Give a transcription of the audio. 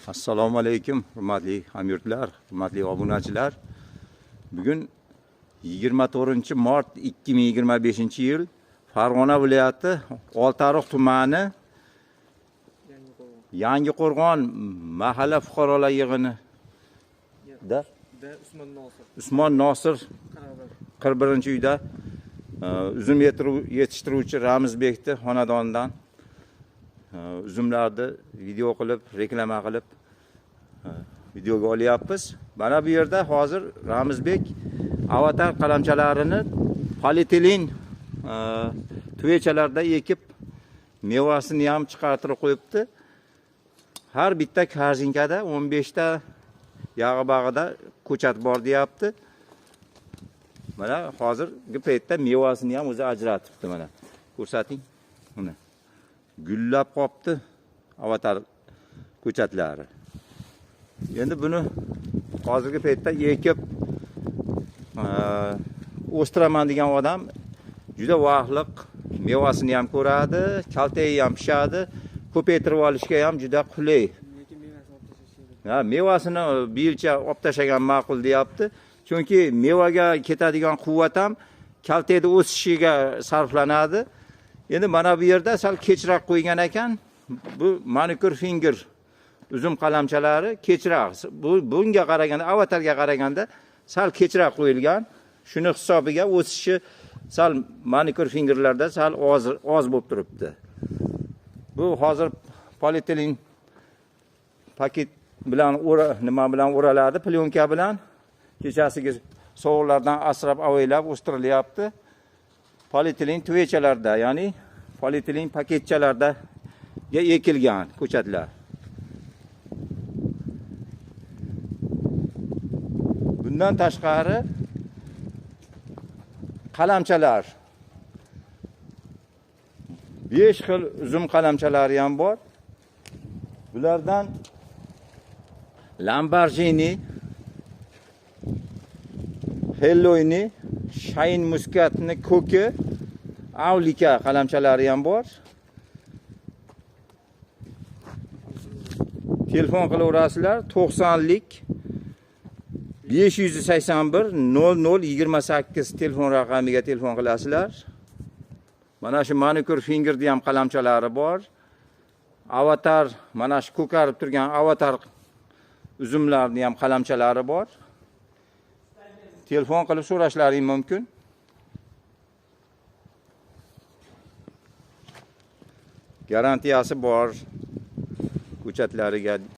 Assalomu alaykum, hurmatli hamyurtlar, hurmatli obunachilar. Bugun 24-mart 2025-yil Farg'ona viloyati Oltiariq tumani Yangiqo'rg'on mahalla fuqarolar yig'inida Usmon Nosir 41-uyda uzum yetishtiruvchi Ramizbekni xonadonidan uzumlarni video qilib, reklama qilib videoga olyapmiz. Mana bu yerda hozir Ramizbek avatar qalamchalarini polietilen tuvechalarda ekib, mevasini ham chiqartirib qo'yibdi. Har bitta korzinkada 15 ta yog'i bag'ida ko'chat bor deyapti. Mana hozirgi paytda mevasini ham o'zi ajratibdi. Mana ko'rsating. Mana gullab qopti avatar ko'chatlari. Endi buni hozirgi paytda ekib o'stiraman degan odam juda vaqtliq mevasini ham ko'radi, kaltayi ham pishadi, ko'paytirib olishga ham juda qulay. Mevasini bir yilcha olib tashlagan ma'qul deyapti. Chunki mevaga ketadigan quvvat ham kaltayda o'sishiga sarflanadi. Endi mana bu yerda sal kechroq qo'ygan ekan. Bu manikür finger uzum qalamchalari kechroq. Bunga qaraganda, avatarga qaraganda sal kechroq qo'yilgan. Shuni hisobiga o'sishi sal manikür fingerlarda sal oz bo'lib turibdi. Bu hozir polietilen paket bilan nima bilan o'raladi, plyonka bilan kechasiga sovuqlardan asrab avaylab o'stirilyapti. Polietilen tuvechalarda, ya'ni polietilen paketchalarda ekilgan ko'chatlar. Bundan tashqari qalamchalar 5 xil uzum qalamchalari ham bor. Bulardan Lamborghini, Helloyni, Shine Muscatni ko'ki, Avlika qalamchalari ham bor. Telefon qilaverasizlar 90lik 581 0028 telefon raqamiga telefon qilasizlar. Mana shu manikür fingerda ham qalamchalari bor. Avatar, mana shu ko'karib turgan avatar uzumlarning ham qalamchalari bor. Telefon qilib so'rashlaring mumkin. Garantiyasi bor ko'chatlariga